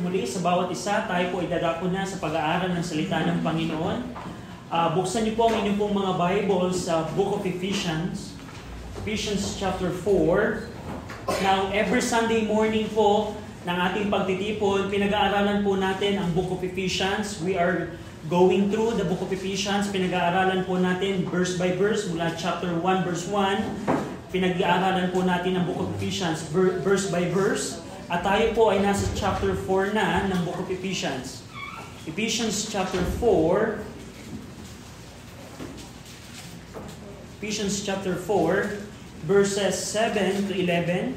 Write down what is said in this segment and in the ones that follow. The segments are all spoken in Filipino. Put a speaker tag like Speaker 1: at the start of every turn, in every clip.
Speaker 1: muli sa bawat isa. Tayo po ay dadako na sa pag-aaral ng salita ng Panginoon. Buksan niyo po ang inyong pong mga Bibles sa Book of Ephesians. Ephesians chapter 4. Now, every Sunday morning po ng ating pagtitipon, pinag-aaralan po natin ang Book of Ephesians. We are going through the Book of Ephesians. Pinag-aaralan po natin verse by verse mula chapter 1 verse 1. Pinag-aaralan po natin ang Book of Ephesians verse by verse. At tayo po ay nasa chapter 4 na ng Book of Ephesians. Ephesians chapter 4. Ephesians chapter 4, verses 7 to 11.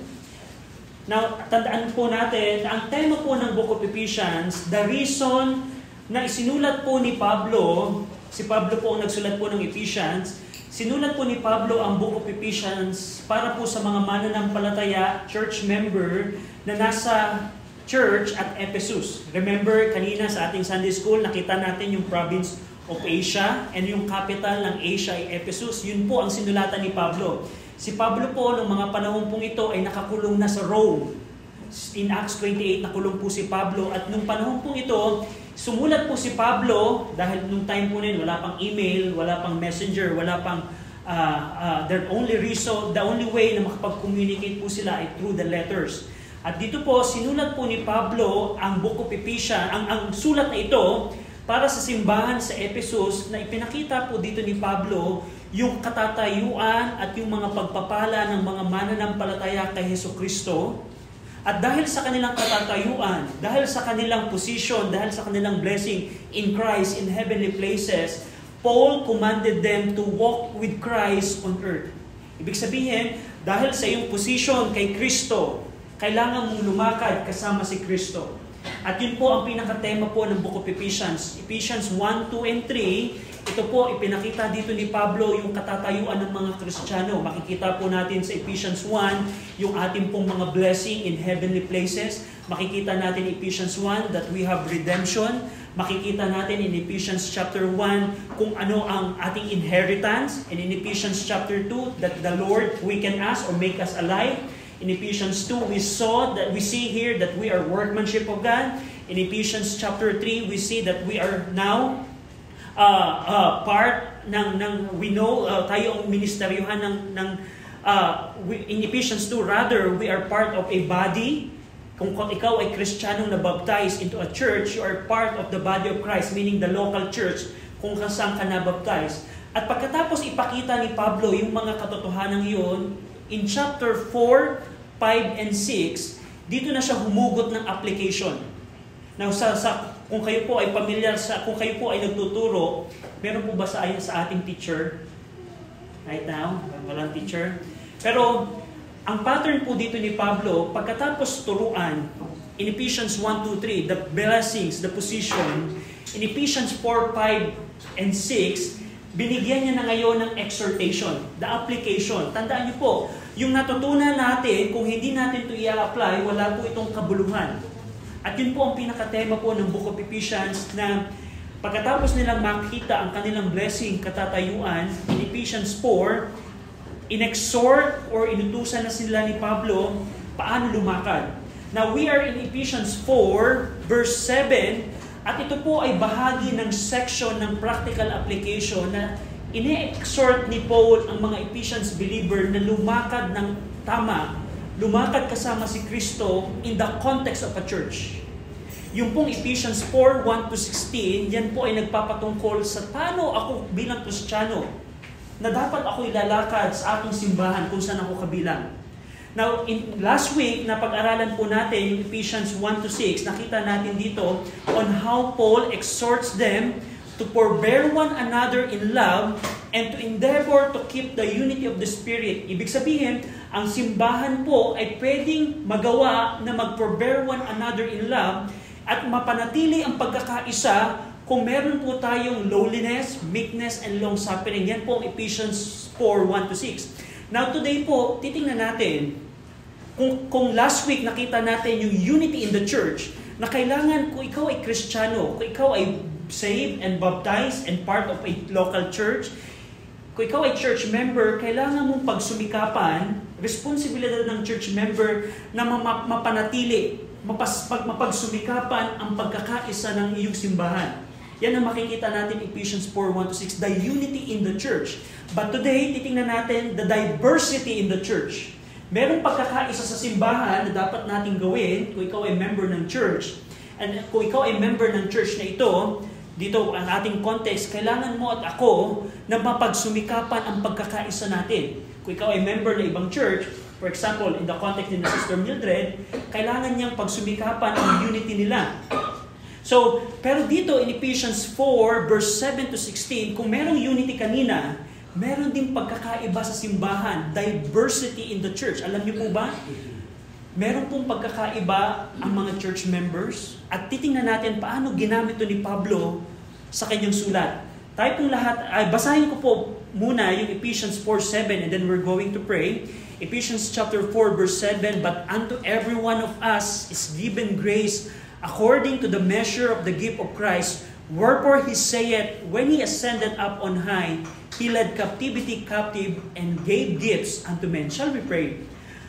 Speaker 1: Now, tandaan po natin, ang tema po ng Book of Ephesians, the reason na isinulat po ni Pablo, si Pablo po ang nagsulat po ng Ephesians, sinulat po ni Pablo ang Book of Ephesians para po sa mga mananampalataya, church member na nasa church at Ephesus. Remember, kanina sa ating Sunday School, nakita natin yung province of Asia and yung capital ng Asia ay Ephesus. Yun po ang sinulatan ni Pablo. Si Pablo po, noong mga panahon pong ito, ay nakakulong na sa Rome. In Acts 28, nakulong po si Pablo. At nung panahon pong ito, sumulat po si Pablo, dahil nung time po nila, wala pang email, wala pang messenger, wala pang the only way na makapag-communicate po sila ay through the letters. At dito po, sinulat po ni Pablo ang Book of Ephesians, ang sulat na ito para sa simbahan sa Ephesus na ipinakita po dito ni Pablo yung katatayuan at yung mga pagpapala ng mga mananampalataya kay Jesucristo. At dahil sa kanilang katatayuan, dahil sa kanilang position, dahil sa kanilang blessing in Christ in heavenly places, Paul commanded them to walk with Christ on earth. Ibig sabihin, dahil sa iyong position kay Kristo, kailangan mong lumakad kasama si Kristo. At yun po ang pinakatema po ng Book of Ephesians. Ephesians 1, 2, and 3, ito po ipinakita dito ni Pablo yung katatayuan ng mga Kristiyano. Makikita po natin sa Ephesians 1 yung ating pong mga blessing in heavenly places. Makikita natin in Ephesians 1 that we have redemption. Makikita natin in Ephesians chapter 1 kung ano ang ating inheritance. And in Ephesians chapter 2 that the Lord quicken us or make us alive. In Ephesians 2, we see here that we are workmanship of God. In Ephesians chapter 3, we see that we are now part tayo ang ministeryohan in Ephesians 2, rather, we are part of a body. Kung ikaw ay Kristiyanong na baptized into a church, you are part of the body of Christ, meaning the local church, kung saan ka na baptized. At pagkatapos ipakita ni Pablo yung mga katotohanan yun, in chapter 4, 5, and 6, dito na siya humugot ng application. Now, kung kayo po ay familiar, kung kayo po ay nagtuturo, meron po ba sa ating teacher? Right now, walang teacher. Pero, ang pattern po dito ni Pablo, pagkatapos turuan, in Ephesians 1, 2, 3, the blessings, the position, in Ephesians 4, 5, and 6, binigyan niya na ngayon ng exhortation, the application. Tandaan niyo po, yung natutunan natin, kung hindi natin ito i-apply, wala po itong kabuluhan. At yun po ang pinakatema po ng Book of Ephesians na pagkatapos nilang makita ang kanilang blessing, katatayuan, in Ephesians 4, inexhort or inutusan na sila ni Pablo paano lumakad. Now, we are in Ephesians 4, verse 7, at ito po ay bahagi ng section ng practical application na ini-exhort ni Paul ang mga Ephesians believer na lumakad ng tama, lumakad kasama si Kristo in the context of a church. Yung pong Ephesians 4, 1 to 16, yan po ay nagpapatungkol sa paano ako bilang Kristiyano na dapat ako ilalakad sa aking simbahan kung saan ako kabilang. Now, last week, napag-aralan po natin yung Ephesians 1 to 6. Nakita natin dito on how Paul exhorts them to forbear one another in love and to endeavor to keep the unity of the Spirit. Ibig sabihin, ang simbahan po ay pwedeng magawa na mag-forbear one another in love at mapanatili ang pagkakaisa kung meron po tayong lowliness, meekness, and long-suffering. Yan po ang Ephesians 4, 1 to 6. Now today po, titingnan natin, kung last week nakita natin yung unity in the church, na kailangan kung ikaw ay Kristiyano, kung ikaw ay saved and baptized and part of a local church, kung ikaw ay church member, kailangan mong pagsumikapan, responsibilidad ng church member na mapanatili mapagsumikapan ang pagkakaisa ng iyong simbahan. Yan ang makikita natin Ephesians 4:1-6, the unity in the church. But today, titingnan natin the diversity in the church. Merong pagkakaisa sa simbahan na dapat nating gawin kung ikaw ay member ng church. And kung ikaw ay member ng church na ito, dito ang ating context, kailangan mo at ako na mapagsumikapan ang pagkakaisa natin. Kung ikaw ay member ng ibang church, for example, in the context ni Sister Mildred, kailangan niyang pagsumikapan ang unity nila. So, pero dito in Ephesians 4, verse 7-16, kung merong unity kanina, meron din pagkakaiba sa simbahan, diversity in the church. Alam niyo po ba? Meron pong pagkakaiba ang mga church members. At titingnan natin paano ginamit ito ni Pablo sa kanyang sulat. Tayo pong lahat, basahin ko po muna yung Ephesians 4:7 and then we're going to pray. Ephesians chapter 4, verse 7, but unto every one of us is given grace according to the measure of the gift of Christ, wherefore he saith, when he ascended up on high, he led captivity captive and gave gifts unto men. Shall we pray?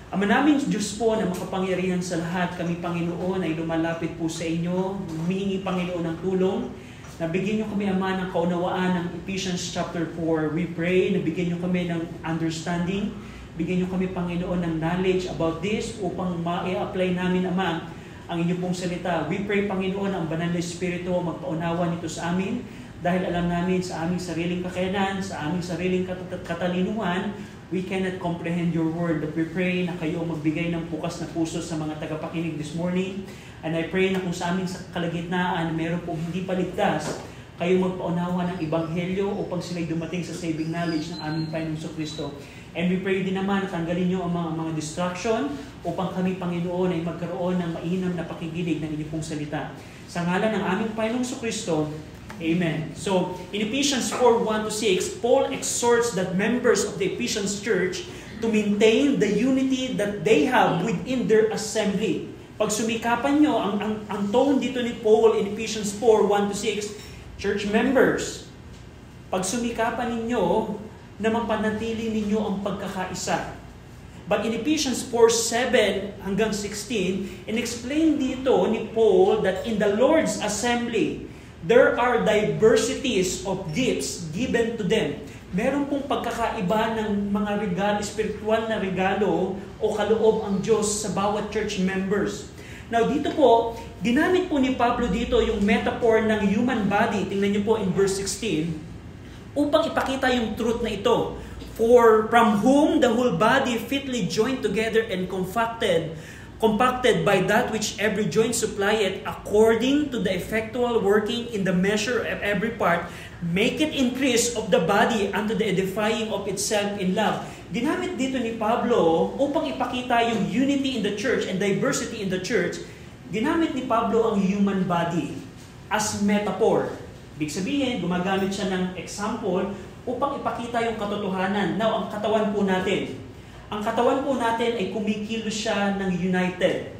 Speaker 1: Ama namin Diyos po na makapangyarihan sa lahat, kami Panginoon ay lumalapit po sa inyo, humihingi Panginoon ng tulong, nabigyan niyo kami Ama ng kaunawaan ng Ephesians chapter 4. We pray, nabigyan niyo kami ng understanding, bigyan niyo kami Panginoon ng knowledge about this upang ma-apply namin Ama ang inyong pong salita. We pray, Panginoon, ang banal na Espiritu magpaunawa nito sa amin dahil alam namin sa aming sariling kakayanan, sa aming sariling katalinuhan, we cannot comprehend your word. But we pray na kayo magbigay ng bukas na puso sa mga tagapakinig this morning. And I pray na kung sa aming kalagitnaan, meron pong hindi paligtas, kayo magpaunawa ng Ebanghelyo upang sila'y dumating sa saving knowledge ng aming Panginoong Kristo. And we pray din naman na tanggalin nyo ang mga distraction upang kami, Panginoon, ay magkaroon ng mainam na pakikinig ng inyong pong salita. Sa ngalan ng aming Panginoong Kristo, Amen. So, in Ephesians 4:1-6, Paul exhorts the members of the Ephesians church to maintain the unity that they have within their assembly. Pag sumikapan nyo, ang tone dito ni Paul in Ephesians 4:1-6, church members, pag sumikapan ninyo na mapanatili ninyo ang pagkakaisa. But in Ephesians 4:7-16, in-explain dito ni Paul that in the Lord's assembly, there are diversities of gifts given to them. Meron pong pagkakaiba ng mga regalo, spiritual na regalo o kaloob ang Diyos sa bawat church members. Now dito po, ginamit po ni Pablo dito yung metaphor ng human body. Tingnan niyo po in verse 16. Upang ipakita yung truth na ito. For from whom the whole body fitly joined together and compacted by that which every joint supplieth, according to the effectual working in the measure of every part, make it increase of the body unto the edifying of itself in love. Ginamit dito ni Pablo upang ipakita yung unity in the church and diversity in the church. Ginamit ni Pablo ang human body as metaphor. Ibig sabihin, gumagamit siya ng example upang ipakita yung katotohanan. Now, ang katawan po natin, ay kumikilos siya ng united.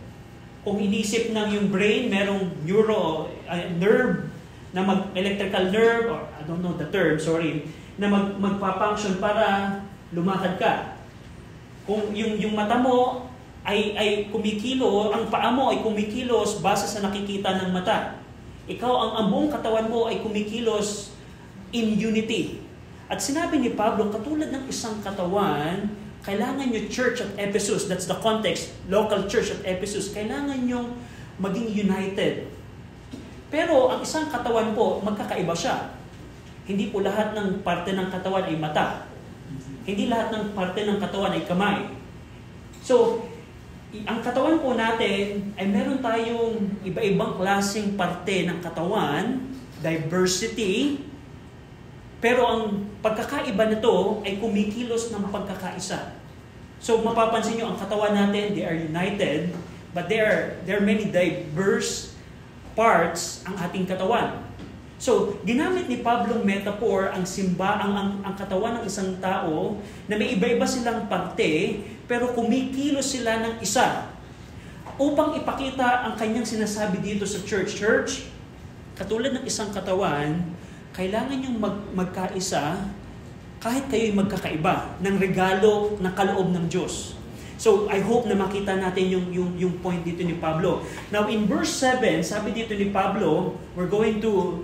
Speaker 1: Kung inisip ng yung brain, merong nerve, na electrical nerve, or I don't know the term, sorry, na magpa-function para lumakad ka. Kung yung mata mo ay kumikilo, ang paa mo ay kumikilos base sa nakikita ng mata. Ikaw, ang buong katawan mo ay kumikilos in unity. At sinabi ni Pablo, katulad ng isang katawan, kailangan nyo church at Ephesus, that's the context, local church at Ephesus, kailangan nyo maging united. Pero ang isang katawan po, magkakaiba siya. Hindi po lahat ng parte ng katawan ay mata. Hindi lahat ng parte ng katawan ay kamay. So, ang katawan po natin ay meron tayong iba-ibang klaseng parte ng katawan, diversity, pero ang pagkakaiba nito ay kumikilos ng pagkakaisa. So mapapansin nyo, ang katawan natin, they are united, but there are many diverse parts ang ating katawan. So ginamit ni Pablo metaphor ang ang katawan ng isang tao na may iba-iba silang parte, pero kumikilos sila ng isa. Upang ipakita ang kanyang sinasabi dito sa church, katulad ng isang katawan, kailangan niyong magkaisa kahit kayo'y magkakaiba ng regalo ng kaloob ng Diyos. So, I hope na makita natin yung point dito ni Pablo. Now, in verse 7, sabi dito ni Pablo, we're going to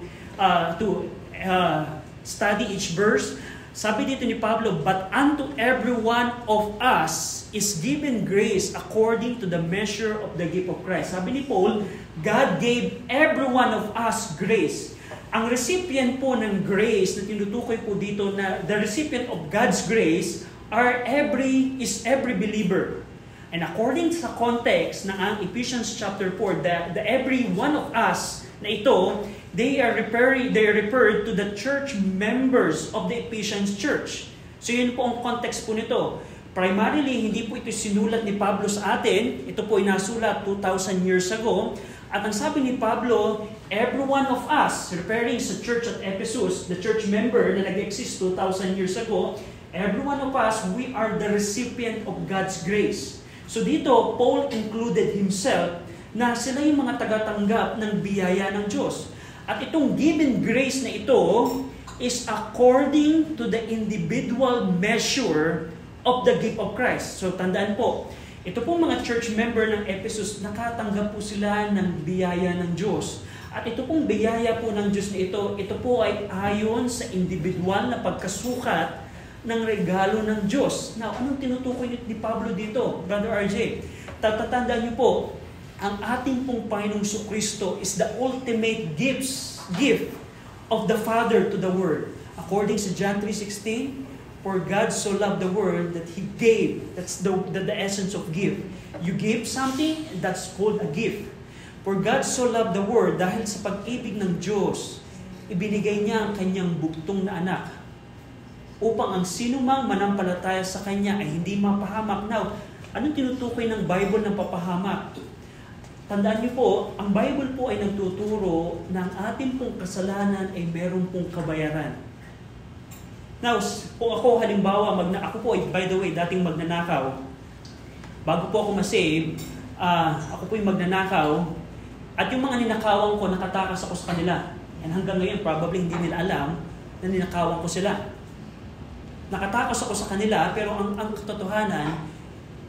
Speaker 1: study each verse. Sabi dito ni Pablo, but unto every one of us is given grace according to the measure of the gift of Christ. Sabi ni Paul, God gave every one of us grace. Ang recipient po ng grace na tinutukoy po dito na the recipient of God's grace is every believer. And according sa context ng Ephesians chapter 4, the every one of us na ito, they are referred to the church members of the Ephesians church. So yun po ang context po nito. Primarily, hindi po ito sinulat ni Pablo sa atin. Ito po ay nasulat 2,000 years ago. At ang sabi ni Pablo, every one of us, referring sa church at Ephesus, the church member na nag-exist 2,000 years ago, every one of us, we are the recipient of God's grace. So dito, Paul included himself na sila yung mga tagatanggap ng biyaya ng Diyos. At itong given grace na ito is according to the individual measure of the gift of Christ. So tandaan po, ito pong mga church member ng Ephesus, nakatanggap po sila ng biyaya ng Diyos. At ito pong biyaya po ng Diyos na ito po ay ayon sa individual na pagkasukat ng regalo ng Diyos. Now, anong tinutukoy ni Pablo dito, Brother RJ? Tatatandaan niyo po, ang ating pong Panginoong Kristo is the ultimate gift of the Father to the world. According to John 3:16, for God so loved the world that He gave. That's the essence of give. You give something, that's called a gift. For God so loved the world, dahil sa pag-ibig ng Diyos, ibinigay niya ang kanyang buktong na anak upang ang sinumang manampalataya sa Kanya ay hindi mapahamak. Now, anong tinutukoy ng Bible ng papahamak? Tandaan niyo po, ang Bible po ay nagtuturo na ang ating pong kasalanan ay meron pong kabayaran. Now, kung ako halimbawa, ako po, by the way, dating magnanakaw, bago po ako masave, ako po yung magnanakaw, at yung mga ninakawan ko, nakatakas ako sa kanila. And hanggang ngayon, probably hindi nila alam na ninakawan ko sila. Nakatakas ako sa kanila, pero ang katotohanan,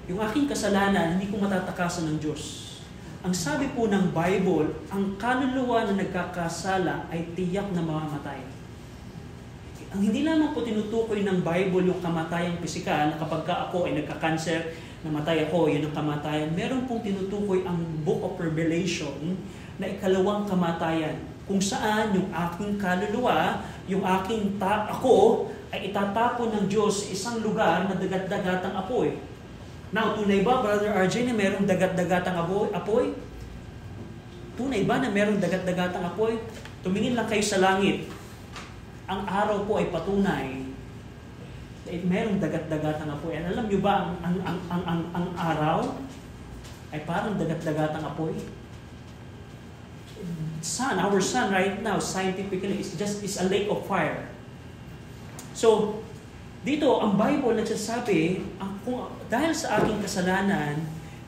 Speaker 1: yung aking kasalanan, hindi ko matatakasan ng Diyos. Ang sabi po ng Bible, ang kaluluwa na nagkakasala ay tiyak na mamamatay. Ang hindi lamang po tinutukoy ng Bible yung kamatayang pisikal, na kapag ako ay nagka-cancer, namatay ako, yun ang kamatayan. Meron pong tinutukoy ang Book of Revelation na ikalawang kamatayan, kung saan yung aking kaluluwa, yung aking ako, ay itatapon ng Diyos sa isang lugar na dagat-dagatang apoy. Now, tunay ba, Brother RJ, na merong dagat-dagatang apoy? Tunay ba na merong dagat-dagatang apoy? Tumingin lang kayo sa langit. Ang araw po ay patunay na merong dagat-dagatang apoy. And alam nyo ba, ang araw ay parang dagat-dagatang apoy? Our sun right now, scientifically, is a lake of fire. So, dito, ang Bible nagsasabi, dahil sa aking kasalanan,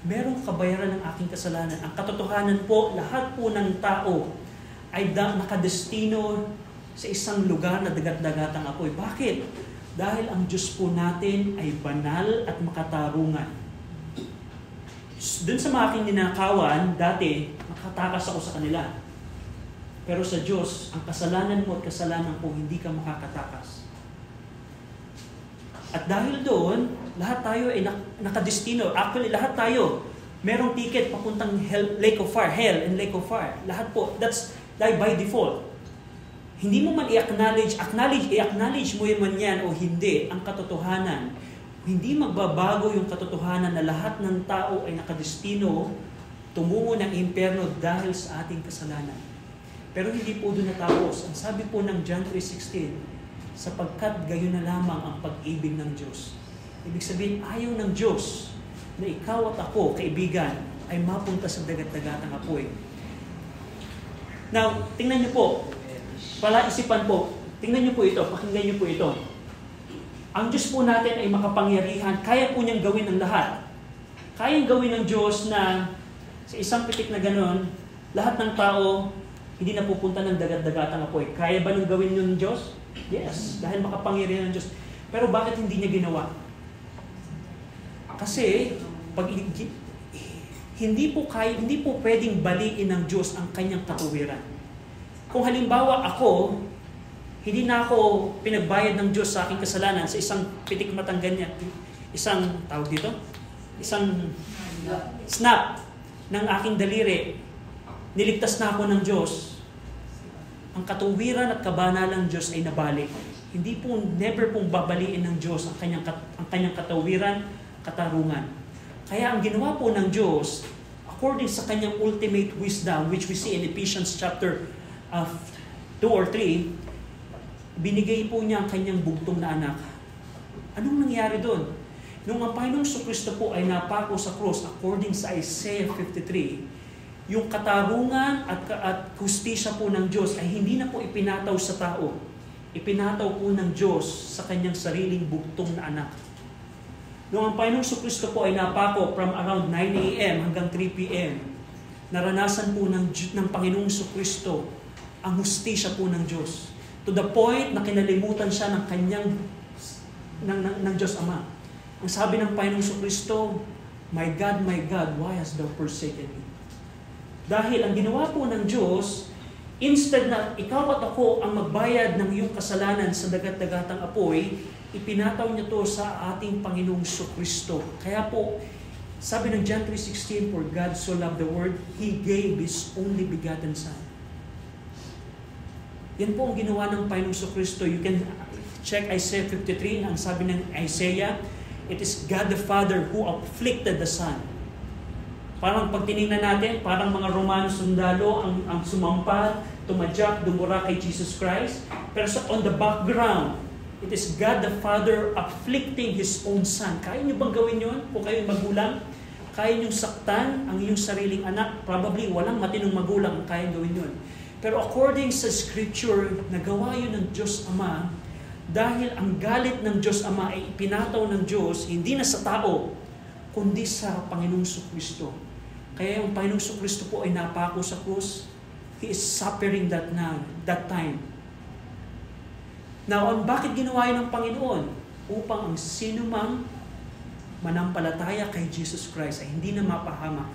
Speaker 1: merong kabayaran ng aking kasalanan. Ang katotohanan po, lahat po ng tao ay nakadestino sa isang lugar na dagat-dagatang apoy. Bakit? Dahil ang Diyos po natin ay banal at makatarungan. Doon sa mga aking ninakawan, dati, makatakas ako sa kanila. Pero sa Diyos, ang kasalanan mo at kasalanan ko, hindi ka makakatakas. At dahil doon, lahat tayo ay nakadestino. Actually, lahat tayo, merong ticket papuntang lake of fire, hell and lake of fire. Lahat po, that's by default. Hindi mo man i-acknowledge mo yun man yan o hindi, ang katotohanan. Hindi magbabago yung katotohanan na lahat ng tao ay nakadestino tumungo ng impyerno dahil sa ating kasalanan. Pero hindi po doon natapos. Ang sabi po ng John 3:16, sapagkat gayon na lamang ang pag-ibig ng Diyos. Ibig sabihin, ayaw ng Diyos na ikaw at ako, kaibigan, ay mapunta sa dagat-dagatang apoy. Now, tingnan niyo po, palaisipan po, tingnan niyo po ito, pakinggan niyo po ito. Ang Diyos po natin ay makapangyarihan, kaya po niyang gawin ang lahat. Kayang gawin ng Diyos na sa isang pitik na ganon, lahat ng tao hindi na pupunta ng dagat-dagatang apoy. Kaya ba nang gawin yun ng Diyos? Yes, dahil makapangyarihan ng Diyos. Pero bakit hindi niya ginawa? Kasi pag hindi po pwedeng baliin ng Diyos ang kanyang katuwiran. Kung halimbawa ako, hindi na ako pinagbayad ng Diyos sa aking kasalanan sa isang pitik matang ganyan, isang tawag dito, isang snap ng aking daliri, niligtas na ako ng Diyos, ang katuwiran at kabanalang Diyos ay nabalik. Hindi po, never pong babaliin ng Diyos ang kanyang katawiran, katarungan. Kaya ang ginawa po ng Diyos, according sa kanyang ultimate wisdom, which we see in Ephesians chapter 2 or 3, binigay po niya ang kanyang bugtong na anak. Anong nangyari doon? Nung ang Panginoong Kristo po ay napako sa krus, according sa Isaiah 53, yung katarungan at hustisya po ng Diyos ay hindi na po ipinataw sa tao. Ipinataw po ng Diyos sa kanyang sariling bugtong na anak. Nung ang Panginoong Kristo po ay napako from around 9 a.m. hanggang 3 p.m., naranasan po ng Panginoong Kristo ang hustisya po ng Diyos. To the point na kinalimutan siya ng kanyang ng Diyos Ama. Ang sabi ng Panginoong Kristo, my God, why hast thou forsaken me? Dahil ang ginawa po ng Diyos, instead na ikaw at ako ang magbayad ng iyong kasalanan sa dagat-dagatang apoy, ipinataw niya to sa ating Panginoong Kristo. Kaya po, sabi ng John 3:16, for God so loved the world, He gave His only begotten Son. Yan po ang ginawa ng Panginoong Kristo. You can check Isaiah 53, ang sabi ng Isaiah, it is God the Father who afflicted the Son. Parang pag tinignan natin, parang mga Romano sundalo ang sumampa, tumadyak, dumura kay Jesus Christ. Pero on the background, it is God the Father afflicting His own Son. Kaya niyo bang gawin yun? Kung kayo'y magulang, kaya niyong saktan ang iyong sariling anak. Probably walang matinong magulang ang kaya gawin yun. Pero according sa Scripture, nagawa yun ng Diyos Ama dahil ang galit ng Diyos Ama ay ipinataw ng Diyos hindi na sa tao, kundi sa Panginoong Kristo. Kaya yung Panginoong Kristo po ay napako sa krus. He is suffering that time. Now, bakit ginawa yun ng Panginoon? Upang ang sinumang manampalataya kay Jesus Christ ay hindi na mapahamak,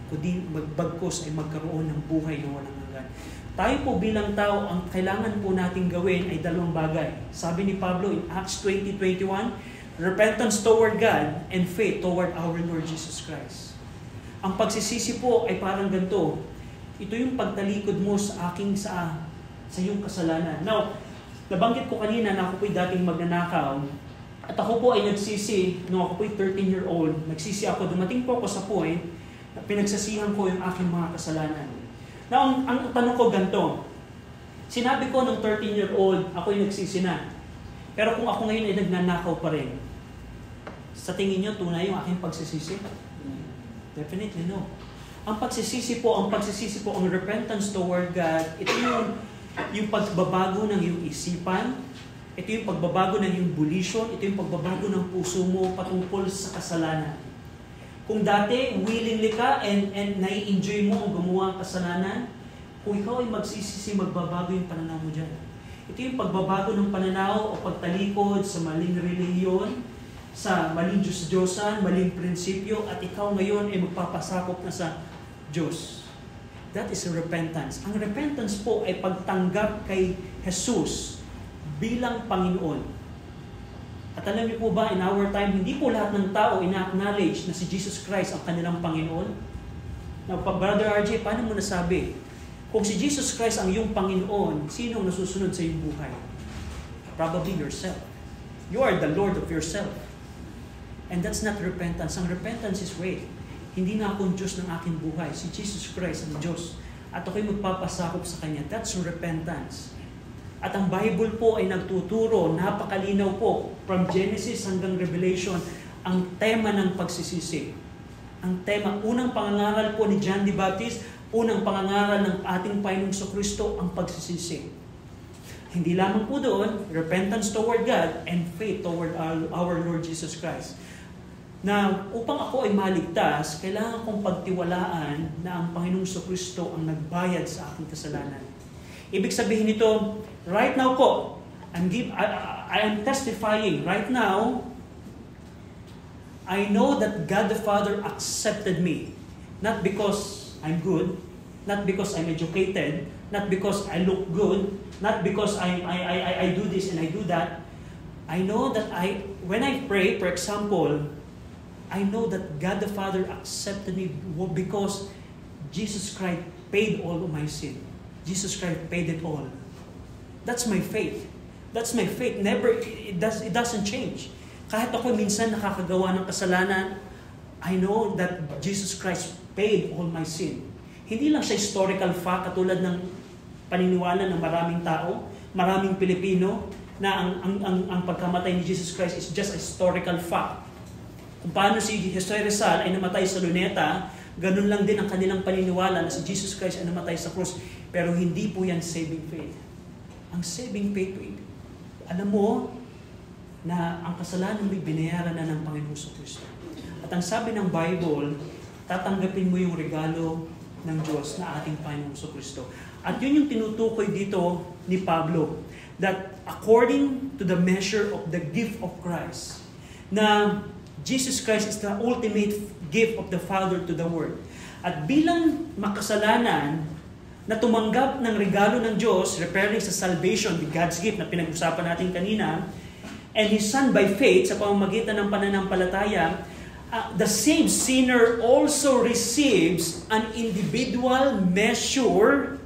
Speaker 1: kundi magbagkos ay magkaroon ng buhay na walang hanggan. Tayo po bilang tao, ang kailangan po natin gawin ay dalawang bagay. Sabi ni Pablo in Acts 20:21, repentance toward God and faith toward our Lord Jesus Christ. Ang pagsisisi po ay parang ganito. Ito yung pagtalikod mo sa iyong kasalanan. Now, nabanggit ko kanina na ako po'y dating magnanakaw at ako po ay nagsisi, nung ako po'y 13-year-old, nagsisi ako, dumating po ako sa point na pinagsasihan ko yung aking mga kasalanan. Now, ang tanong ko ganito, sinabi ko nung 13-year-old, ako'y nagsisi na. Pero kung ako ngayon ay nagnanakaw pa rin, sa tingin niyo tunay yung aking pagsisisi? Definitely no. Ang pagsisisi po, ang repentance toward God, ito yung pagbabago ng iyong isipan, ito yung pagbabago ng iyong volition, ito yung pagbabago ng puso mo patungkol sa kasalanan. Kung dati, willingly ka and nai-enjoy mo ang gumawa ng kasalanan, kung ikaw ay magsisisi, magbabago yung pananaw mo dyan. Ito yung pagbabago ng pananaw o pagtalikod sa maling relihiyon, sa maling Diyos-Diyosan, maling prinsipyo, at ikaw ngayon ay magpapasakop na sa Diyos. That is repentance. Ang repentance po ay pagtanggap kay Jesus bilang Panginoon. At alam niyo po ba, in our time, hindi po lahat ng tao ina-acknowledge na si Jesus Christ ang kanilang Panginoon. Now, Brother RJ, paano mo nasabi? Kung si Jesus Christ ang iyong Panginoon, sino ang nasusunod sa iyong buhay? Probably yourself. You are the Lord of yourself. And that's not repentance. Ang repentance is, wait, hindi na akong Diyos ng aking buhay. Si Jesus Christ ang Diyos. At ako'y magpapasakop sa Kanya. That's repentance. At ang Bible po ay nagtuturo, napakalinaw po, from Genesis hanggang Revelation, ang tema ng pagsisisi. Ang tema, unang pangangaral po ni John the Baptist, unang pangangaral ng ating Panginoong Kristo, ang pagsisisi. Hindi lamang po doon, repentance toward God and faith toward our Lord Jesus Christ. Na upang ako ay maligtas, kailangan kong pagtiwalaan na ang Panginoong Kristo ang nagbayad sa aking kasalanan. Ibig sabihin nito, right now po, I am testifying right now I know that God the Father accepted me. Not because I'm good, not because I'm educated, not because I look good, not because I do this and I do that. I know that when I pray, for example, I know that God the Father accepted me because Jesus Christ paid all of my sin. Jesus Christ paid it all. That's my faith. That's my faith. It doesn't change. Kahit ako minsan nakakagawa ng kasalanan, I know that Jesus Christ paid all my sin. Hindi lang siya historical fact katulad ng paniniwala ng maraming tao, maraming Pilipino, na ang pagkamatay ni Jesus Christ is just a historical fact. Kung paano si Jose Rizal ay namatay sa luneta, ganun lang din ang kanilang paniniwala na si Jesus Christ ay namatay sa krus. Pero hindi po yan saving faith. Ang saving faith, alam mo na ang kasalanan mo'y binayaran na ng Panginoon Kristo. At ang sabi ng Bible, tatanggapin mo yung regalo ng Diyos na ating Panginoon Kristo. At yun yung tinutukoy dito ni Pablo, that according to the measure of the gift of Christ, na Jesus Christ is the ultimate gift of the Father to the world. At bilang makasalanan na tumanggap ng regalo ng Diyos, referring sa salvation, the God's gift na pinag-usapan natin kanina, and His Son by faith, sa pamamagitan ng pananampalataya, the saved sinner also receives an individual measure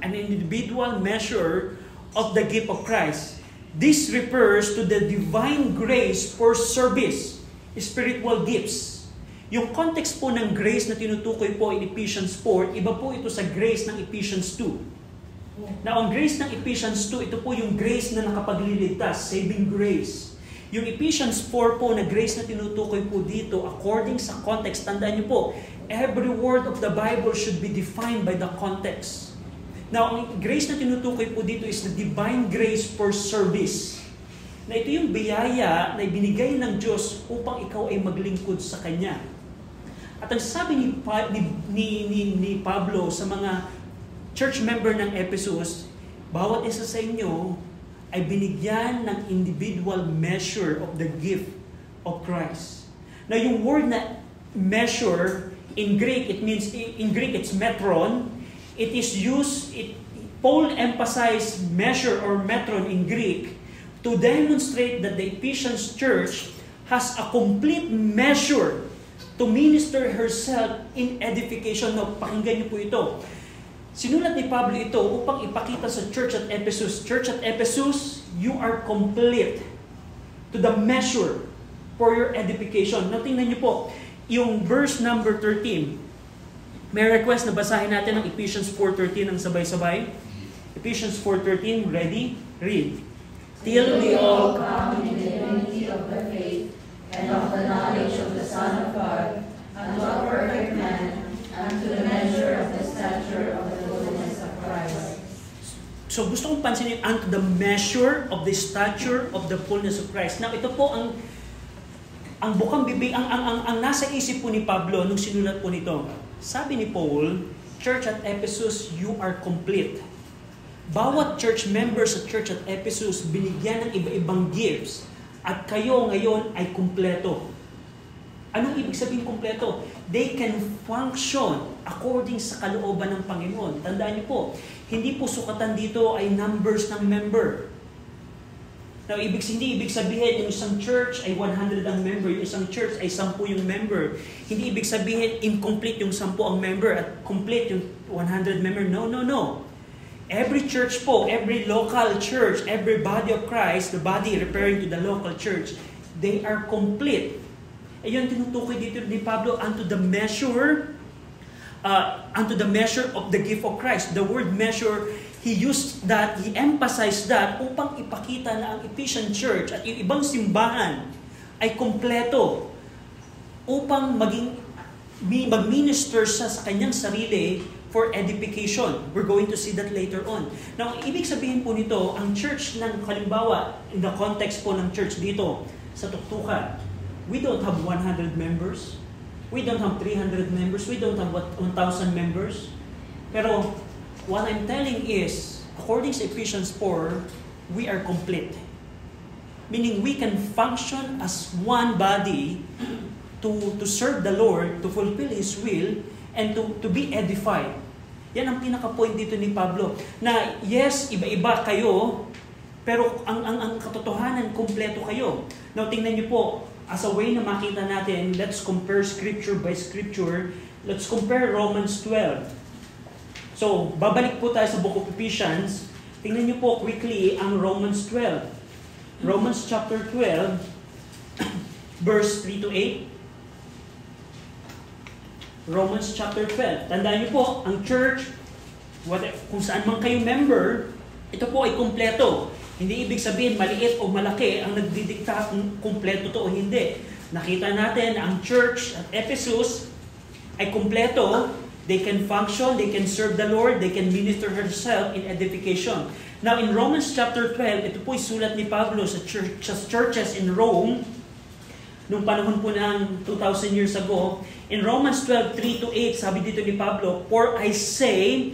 Speaker 1: of the gift of Christ. This refers to the divine grace for service, spiritual gifts. Yung context po ng grace na tinutukoy po in Ephesians 4, iba po ito sa grace ng Ephesians 2. Now, ang grace ng Ephesians 2, ito po yung grace na nakapagliligtas, saving grace. Yung Ephesians 4 po na grace na tinutukoy po dito, according sa context, tandaan niyo po, every word of the Bible should be defined by the context. Now, ang grace na tinutukoy po dito is the divine grace for service. Na ito yung biyaya na ibinigay ng Diyos upang ikaw ay maglingkod sa Kanya. At ang sabi ni Pablo sa mga church member ng Ephesus, bawat isa sa inyo ay binigyan ng individual measure of the gift of Christ. Now, yung word na measure, in Greek it's metron. It is used, Paul emphasized measure or metron in Greek to demonstrate that the Ephesians church has a complete measure to minister herself in edification. Now, pakinggan niyo po ito. Sinulat ni Pablo ito upang ipakita sa church at Ephesus. Church at Ephesus, you are complete to the measure for your edification. Now, tingnan niyo po, yung verse number 13. May request na basahin natin ang Ephesians 4:13 ng sabay-sabay. Ephesians 4:13, ready? Read.
Speaker 2: Till we all come into the unity of the faith and of the knowledge of the Son of God, unto a perfect man, unto the measure of the stature of the fullness of Christ.
Speaker 1: So gusto kong pansinin, unto the measure of the stature of the fullness of Christ. Now, ito po ang bukang bibig, ang nasa isip po ni Pablo nung sinulat po nito. Sabi ni Paul, Church at Ephesus, you are complete. Bawat church member sa Church at Ephesus, binigyan ng iba-ibang gifts. At kayo ngayon ay kumpleto. Anong ibig sabihin kumpleto? They can function according sa kalooban ng Panginoon. Tandaan niyo po, hindi po sukatan dito ay numbers ng member. Now, hindi ibig sabihin yung isang church ay 100 ang member, yung isang church ay 10 yung member. Hindi ibig sabihin incomplete yung 10 ang member at complete yung 100 member. No, no, no. Every church po, every local church, every body of Christ, the body referring to the local church, they are complete. Ayun, tinutukoy dito ni Pablo, unto the measure of the gift of Christ. The word measure, he emphasized that upang ipakita na ang Ephesian church at yung ibang simbahan ay kompleto upang mag-minister siya sa kanyang sarili for edification. We're going to see that later on. Now, ibig sabihin po nito, ang church ng halimbawa, in the context po ng church dito, sa Tuktukan, we don't have 100 members. We don't have 300 members. We don't have 1,000 members. Pero, what I'm telling is, according to Ephesians 4, we are complete. Meaning, we can function as one body to serve the Lord, to fulfill His will, and to be edified. Yan ang pinaka-point dito ni Pablo. Na yes, iba-iba kayo, pero ang katotohanan, kumpleto kayo. Now, tingnan niyo po, as a way na makita natin, let's compare Scripture by Scripture. Let's compare Romans 12. So, babalik po tayo sa Book of Ephesians. Tingnan niyo po quickly ang Romans 12. Romans chapter 12, verse 3 to 8. Romans chapter 12. Tandaan niyo po, ang church, kung saan man kayo member, ito po ay kumpleto. Hindi ibig sabihin maliit o malaki ang nagdidikta kung kumpleto to o hindi. Nakita natin ang church at Ephesus ay kumpleto. They can function, they can serve the Lord, they can minister herself in edification. Now in Romans chapter 12, ito po ay sulat ni Pablo sa churches in Rome, nung panahon po ng 2,000 years ago. In Romans 12, 3 to 8, sabi dito ni Pablo, "For I say,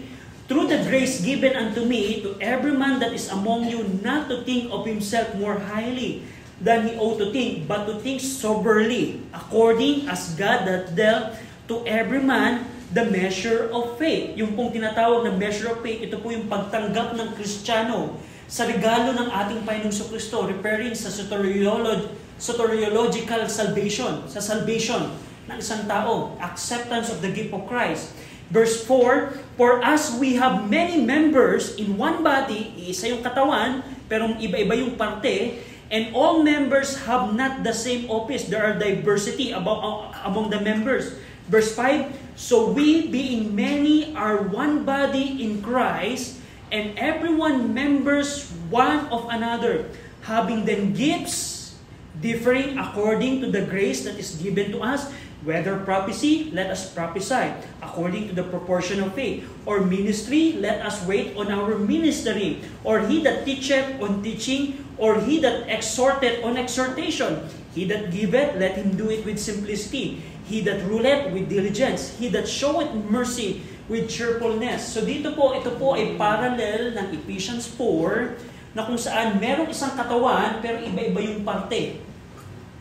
Speaker 1: through the grace given unto me, to every man that is among you, not to think of himself more highly than he ought to think, but to think soberly, according as God hath dealt to every man the measure of faith." Yung pong tinatawag na measure of faith, ito po yung pagtanggap ng Kristiyano sa regalo ng ating Panginoong Kristo, referring sa soteriological salvation, sa salvation ng isang tao, acceptance of the gift of Christ. Verse 4, "For as we have many members in one body," isa yung katawan, pero iba-iba yung parte, "and all members have not the same office." There are diversity among the members. Verse 5, "So we, being many, are one body in Christ, and everyone members one of another, having then gifts differing according to the grace that is given to us. Whether prophecy, let us prophesy according to the proportion of faith. Or ministry, let us wait on our ministry. Or he that teacheth on teaching, or he that exhorteth on exhortation. He that giveth, let him do it with simplicity. He that ruleth with diligence. He that showeth mercy with cheerfulness." So dito po, ito po ay parallel ng Ephesians 4, na kung saan merong isang katawan, pero iba-iba yung parte.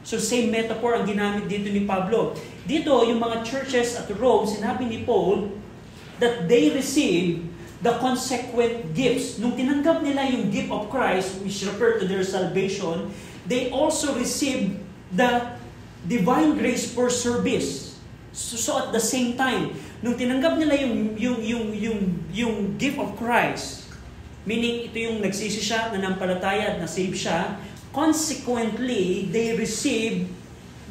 Speaker 1: So same metaphor ang ginamit dito ni Pablo. Dito, yung mga churches at Rome, sinabi ni Paul that they receive the consequent gifts. Nung tinanggap nila yung gift of Christ, which refer to their salvation, they also receive the divine grace for service. So at the same time, nung tinanggap nila yung gift of Christ, meaning ito yung nagsisi siya, nanampalataya at nasave siya, consequently, they receive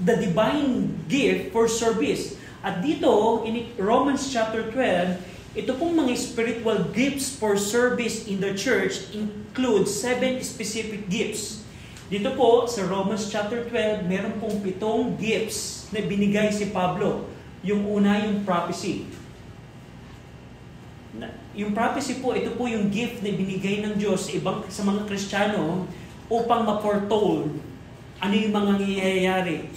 Speaker 1: the divine gift for service. At dito, in Romans chapter 12, ito pong mga spiritual gifts for service in the church include 7 specific gifts. Dito po, sa Romans chapter 12, meron pong 7 gifts na binigay si Pablo. Yung una, yung prophecy. Yung prophecy po, ito po yung gift na binigay ng Diyos sa mga Kristiyano upang ma-foretold ano yung mga nangyayari.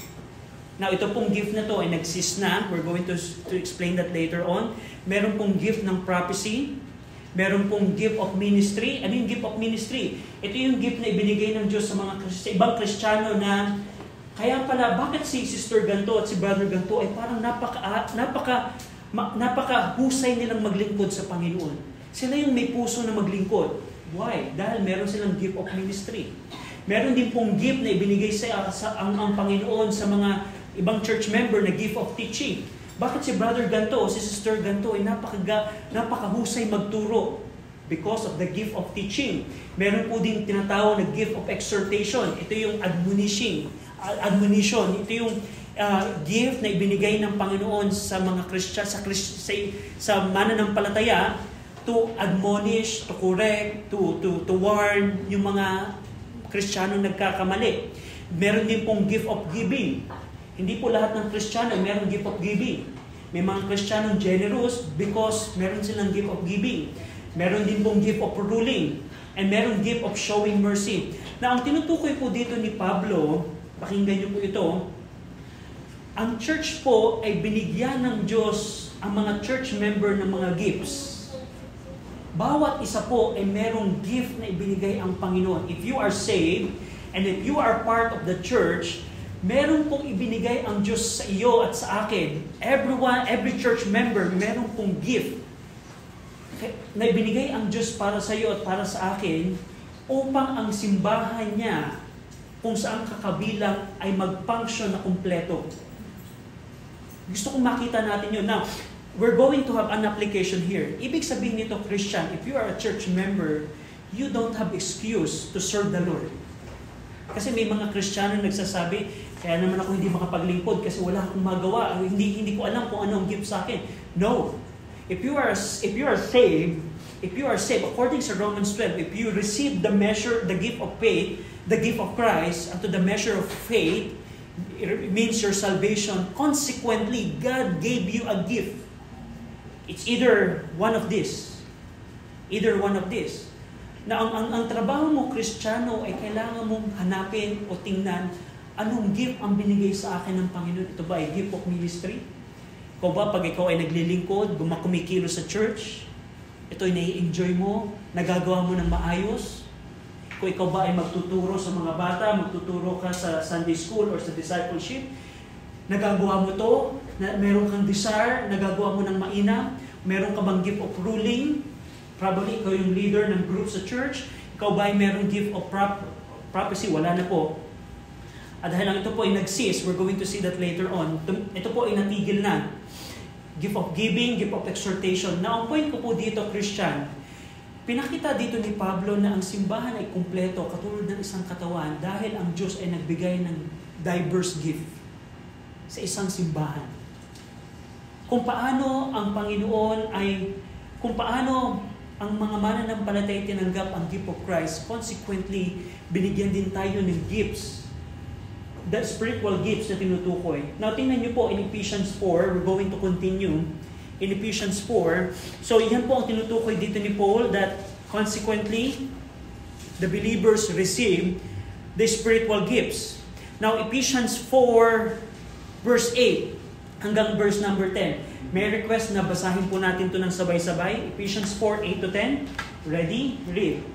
Speaker 1: Now, ito pong gift na to ay nag-exist na. We're going to explain that later on. Meron pong gift ng prophecy. Meron pong gift of ministry. Ano yung gift of ministry? Ito yung gift na ibinigay ng Diyos sa ibang Kristiyano na kaya pala, bakit si Sister ganto at si Brother ganto ay parang napaka-husay nilang maglingkod sa Panginoon. Sila yung may puso na maglingkod. Why? Dahil meron silang gift of ministry. Meron din pong gift na ibinigay ang Panginoon sa mga ibang church member na gift of teaching. Bakit si Brother ganto o si Sister ganto ay napakahusay magturo? Because of the gift of teaching. Meron po din tinatawag na gift of exhortation. Ito yung admonition. Ito yung gift na ibinigay ng Panginoon sa mga Christian, sa mananampalataya, to admonish, to correct, to warn yung mga Kristiyano nagkakamali. Meron din pong gift of giving. Hindi po lahat ng Kristiyano meron gift of giving. May mga Kristiyano generous because meron silang gift of giving. Meron din pong gift of ruling. And meron gift of showing mercy. Na ang tinutukoy po dito ni Pablo, pakinggan niyo po ito, ang church po ay binigyan ng Diyos ang mga church member ng mga gifts. Bawat isa po ay merong gift na ibinigay ang Panginoon. If you are saved, and if you are part of the church, Meron pong ibinigay ang Diyos sa iyo at sa akin. Every church member, meron pong gift na ibinigay ang Diyos para sa iyo at para sa akin upang ang simbahan niya kung saan kakabilang ay mag-function na kumpleto. Gusto kong makita natin yun. Now, we're going to have an application here. Ibig sabihin nito, Christian, if you are a church member, you don't have excuse to serve the Lord. Kasi may mga Kristiyano nagsasabi, kaya naman ako hindi makapaglingkod kasi wala akong magawa. Hindi ko alam kung ano ang gift sa akin. No. If you are saved, according to Romans 12, if you receive the gift of faith, the gift of Christ, unto the measure of faith, it means your salvation. Consequently, God gave you a gift. It's either one of this. Either one of this. Na ang trabaho mo, Kristiyano, ay kailangan mong hanapin o tingnan anong gift ang binigay sa akin ng Panginoon. Ito ba ay gift of ministry? Ikaw ba, pag ikaw ay naglilingkod, kumikilos sa church, ito ay nai-enjoy mo, nagagawa mo ng maayos? Kung ikaw ba ay magtuturo sa mga bata, magtuturo ka sa Sunday school or sa discipleship, nagagawa mo to, meron kang desire, nagagawa mo ng mainam, meron ka bang gift of ruling? Probably ikaw yung leader ng group sa church. Ikaw ba ay merong gift of prophecy? Wala na po. At dahil lang ito po ay nag-cease, we're going to see that later on. Ito po ay natigil na. Gift of giving, gift of exhortation. Now, ang point ko po dito, Christian, pinakita dito ni Pablo na ang simbahan ay kumpleto, katulad ng isang katawan, dahil ang Diyos ay nagbigay ng diverse gift sa isang simbahan. Kung paano ang Panginoon kung paano ang mga mananampalatay tinanggap ang gift of Christ, consequently, binigyan din tayo ng gifts, the spiritual gifts na tinutukoy. Now, tingnan niyo po in Ephesians 4, we're going to continue in Ephesians 4. So, yan po ang tinutukoy dito ni Paul that consequently, the believers receive the spiritual gifts. Now, Ephesians 4, verse 8 hanggang verse number 10. May request na basahin po natin ito ng sabay-sabay. Ephesians 4, 8 to 10. Ready? Read.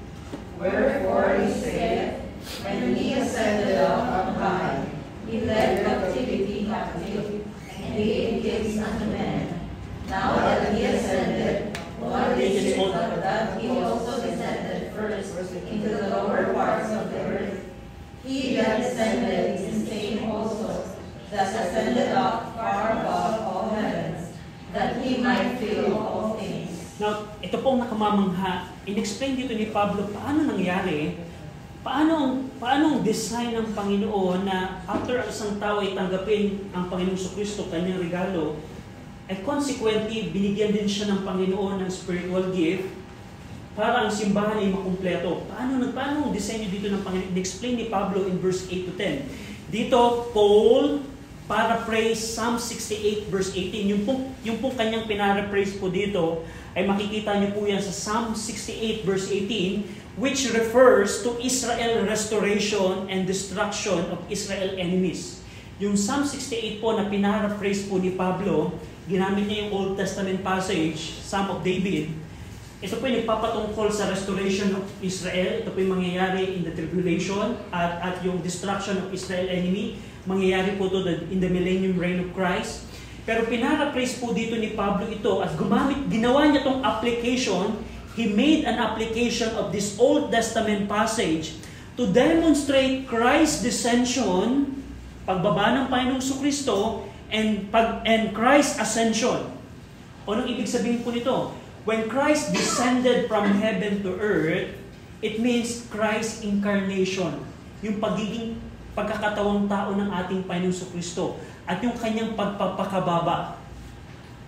Speaker 2: Wherefore he said, when he ascended up on high, he led captivity captive, and gave gifts unto men. Now that he ascended, what is it but that he also descended first into the lower parts of the earth? He that descended is the same also, that ascended up far above all heavens, that he might fill all things.
Speaker 1: Now, ito pong nakamamangha. In-explain dito ni Pablo paano nangyari, paano ang design ng Panginoon na after ang isang tao ay tanggapin ang Panginoong Jesucristo, kanyang regalo, at consequently, binigyan din siya ng Panginoon ng spiritual gift para ang simbahan ay makumpleto. Paano ang design dito ng Panginoon? In-explain ni Pablo in verse 8 to 10. Dito, Paul paraphrase Psalm 68 verse 18. Yung pong kanyang pinaraphrase po dito ay makikita niyo po yan sa Psalm 68 verse 18, which refers to Israel restoration and destruction of Israel enemies. Yung Psalm 68 po na pinaraphrase po ni Pablo, ginamit niya yung Old Testament passage, Psalm of David. Ito po yung nagpapatungkol sa restoration of Israel. Ito po yung mangyayari in the tribulation at yung destruction of Israel enemy. Mangyayari po ito in the millennium reign of Christ. Pero pinaraphrase po dito ni Pablo ito at ginawa niya itong application. He made an application of this Old Testament passage to demonstrate Christ's descension, pagbaba ng Panginoong Jesucristo, and Christ's ascension. Anong ibig sabihin po nito? When Christ descended from heaven to earth, it means Christ's incarnation. Yung pagkakatawang tao ng ating Panginoong Jesucristo at yung kanyang pagpapakababa.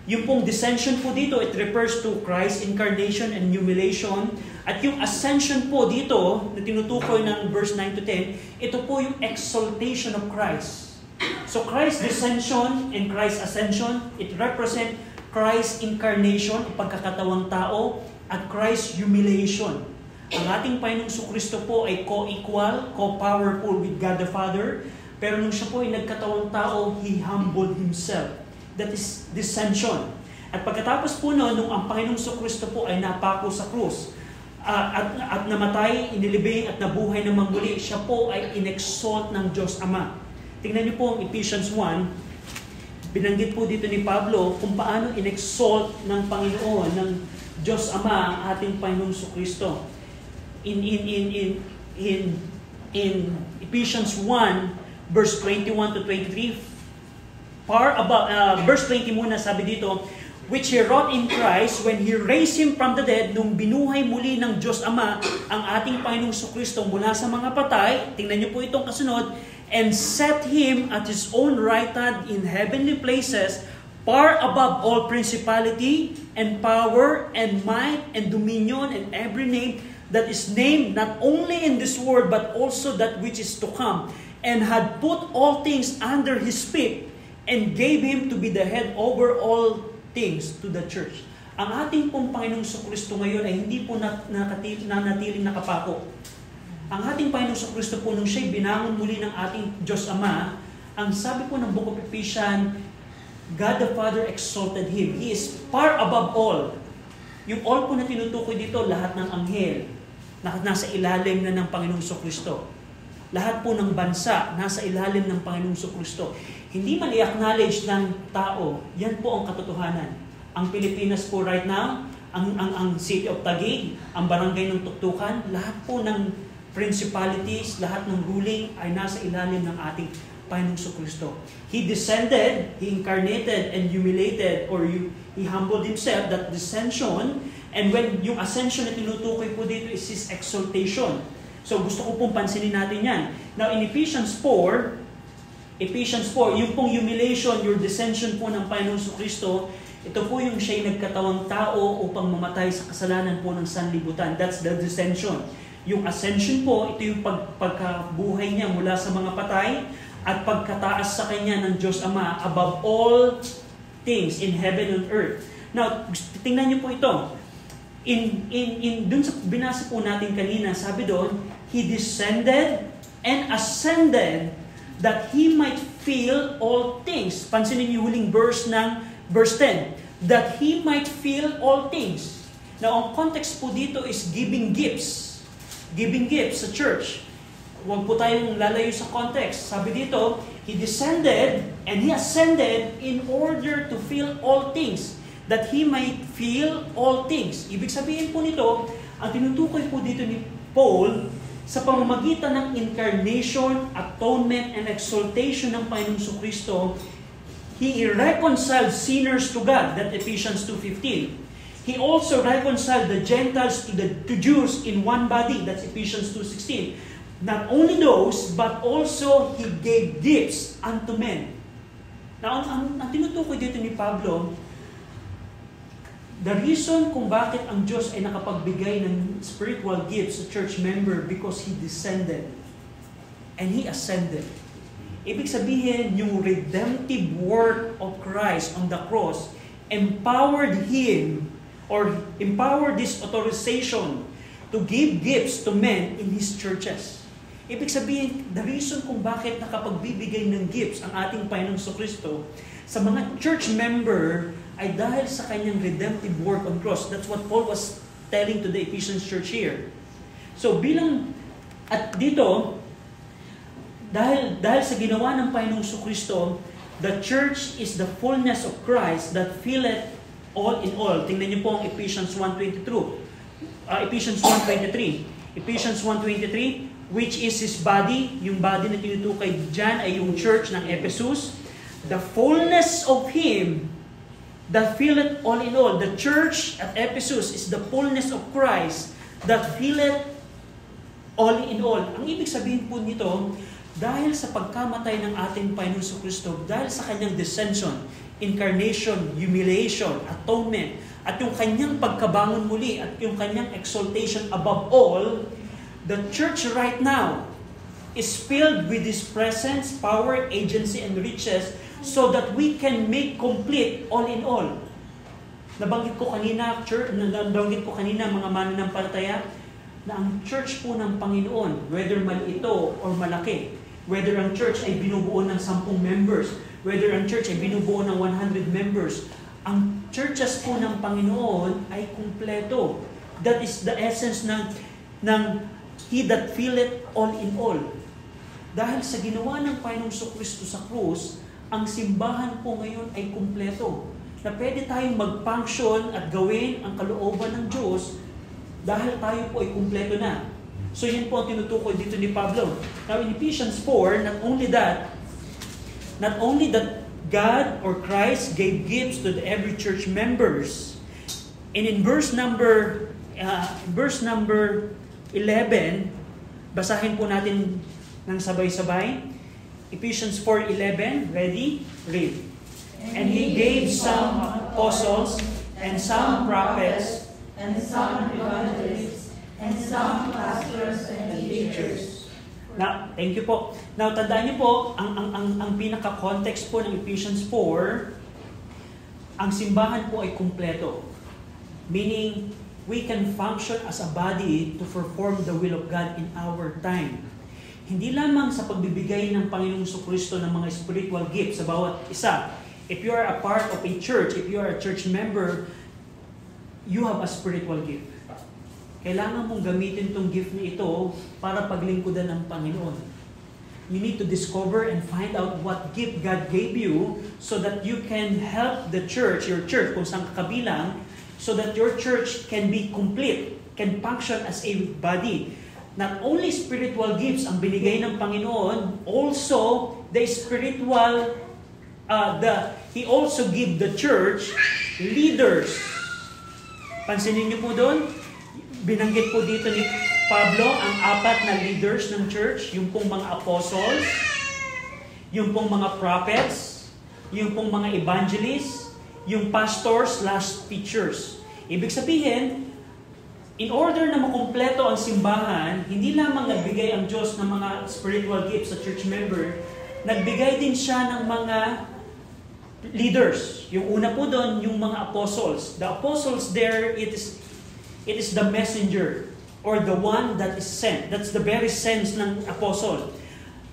Speaker 1: Yung pong descension po dito, it refers to Christ's incarnation and humiliation. At yung ascension po dito, na tinutukoy ng verse 9 to 10, ito po yung exaltation of Christ. So Christ's descension and Christ's ascension, it represent Christ's incarnation, pagkakatawang tao, at Christ's humiliation. Ang ating Panginoong Jesucristo po ay co-equal, co-powerful with God the Father, pero nung siya po ay nagkatawang tao, He humbled Himself. That is descension. At pagkatapos po noon, nung ang Panginoong Jesucristo po ay napako sa krus, at namatay, inilibing at nabuhay na muli, siya po ay inexalt ng Diyos Ama. Tingnan niyo po ang Ephesians 1. Binanggit po dito ni Pablo kung paano in-exalt ng Panginoon, ng Diyos Ama, ang ating Panginoong Kristo. In Ephesians 1, verse 21 to 23, verse 20 muna, sabi dito, which He wrought in Christ when He raised Him from the dead, nung binuhay muli ng Diyos Ama ang ating Panginoong Kristo mula sa mga patay. Tingnan niyo po itong kasunod, and set Him at His own right hand in heavenly places, far above all principality and power and might and dominion and every name that is named, not only in this world but also that which is to come, and had put all things under His feet, and gave Him to be the head over all things to the church. Ang ating pong Panginoong Kristo ngayon ay hindi po nanatiling nakapako. Ang ating Panginoong Kristo po, nung siya'y binangon muli ng ating Diyos Ama, ang sabi po ng Book of Ephesians, God the Father exalted Him. He is far above all. Yung all po na tinutukoy dito, lahat ng anghel, nasa ilalim na ng Panginoong Kristo. Lahat po ng bansa, nasa ilalim ng Panginoong Kristo. Hindi man i-acknowledge ng tao, yan po ang katotohanan. Ang Pilipinas po right now, ang City of Taguig, ang barangay ng Tuktukan, lahat po ng principalities, lahat ng ruling ay nasa ilalim ng ating Panginoong Kristo. He descended, He incarnated and humiliated, or He humbled Himself, that descension, and when yung ascension na tinutukoy po dito is His exaltation. So gusto ko pong pansinin natin yan. Now in Ephesians 4, yung pong humiliation, your descension po ng Panginoong Kristo, ito po yung siya'y nagkatawang tao upang mamatay sa kasalanan po ng sanlibutan. That's the descension. Yung ascension po, ito yung pagkabuhay niya mula sa mga patay at pagkataas sa kanya ng Diyos Ama above all things in heaven and earth. Now, tingnan niyo po ito. Dun sa binasa po natin kanina, sabi doon, He descended and ascended that He might fill all things. Pansinin niyo huling verse ng verse 10. That He might fill all things. Now, ang context po dito is giving gifts. Giving gifts sa church. Huwag po tayong lalayo sa context. Sabi dito, He descended and He ascended in order to fill all things. That He might fill all things. Ibig sabihin po nito, ang tinutukoy po dito ni Paul, sa pamamagitan ng incarnation, atonement, and exaltation ng Panginoong Kristo, He reconciled sinners to God. That Ephesians 2:15. He also reconciled the Gentiles to Jews in one body. That's Ephesians 2:16. Not only those, but also He gave gifts unto men. Now, ang tinutukoy dito ni Pablo, the reason kung bakit ang Diyos ay nakapagbigay ng spiritual gifts sa church member, because He descended and He ascended. Ibig sabihin, yung redemptive work of Christ on the cross empowered Him, or empower this authorization to give gifts to men in His churches. Ibig sabihin, the reason kung bakit nakapagbibigay ng gifts ang ating Panginoong Kristo sa mga church member ay dahil sa kanyang redemptive work on cross. That's what Paul was telling to the Ephesians church here. So at dito, dahil sa ginawa ng Panginoong Kristo, the church is the fullness of Christ that filleth all in all. Tingnan niyo po ang Ephesians 1:23. Ephesians 1:23. Ephesians 1:23, which is His body. Yung body na tinutukoy dyan ay yung church ng Ephesus. The fullness of Him that filleth all in all. The church at Ephesus is the fullness of Christ that filleth all in all. Ang ibig sabihin po nito, dahil sa pagkamatay ng ating Panginoong Kristo, dahil sa kanyang descension, incarnation, humiliation, atonement, at yung kanyang pagkabangon muli, at yung kanyang exaltation above all, the church right now is filled with His presence, power, agency, and riches, so that we can make complete all in all. Nabanggit ko kanina, mga mananampalataya, na ang church po ng Panginoon, whether malito or malaki, whether ang church ay binubuo ng 10 members, whether ang church ay binubuo ng 100 members, ang churches po ng Panginoon ay kumpleto. That is the essence ng He that filleth all in all. Dahil sa ginawa ng Panginoong Kristo sa krus, ang simbahan po ngayon ay kumpleto. Na pwede tayong mag-function at gawin ang kalooban ng Diyos dahil tayo po ay kumpleto na. So yan po ang tinutukoy dito ni Pablo. Now in Ephesians 4, not only that God or Christ gave gifts to every church members. And in verse number 11, basahin po natin ng sabay-sabay. Ephesians 4:11, ready? Read. And He gave some apostles, and some prophets,
Speaker 2: and some evangelists, and some pastors and teachers.
Speaker 1: Now, thank you po. Now, tandaan niyo po, ang pinaka-context po ng Ephesians 4, ang simbahan po ay kumpleto. Meaning, we can function as a body to perform the will of God in our time. Hindi lamang sa pagbibigay ng Panginoong Kristo ng mga spiritual gifts sa bawat isa. If you are a part of a church, if you are a church member, you have a spiritual gift. Kailangan mong gamitin itong gift na ito para paglingkudan ng Panginoon. You need to discover and find out what gift God gave you so that you can help the church, your church, kung saan kabilang, so that your church can be complete, can function as a body. Not only spiritual gifts ang binigay ng Panginoon, also the spiritual, He also give the church leaders. Pansinin niyo po doon, binanggit po dito ni Pablo ang 4 na leaders ng church, yung pong mga apostles, yung pong mga prophets, yung pong mga evangelists, yung pastors/teachers. Ibig sabihin, in order na makumpleto ang simbahan, hindi lamang nagbigay ang Diyos ng mga spiritual gifts sa church member, nagbigay din siya ng mga leaders. Yung una po doon, yung mga apostles. The apostles there, it is the messenger or the one that is sent. That's the very sense ng apostle.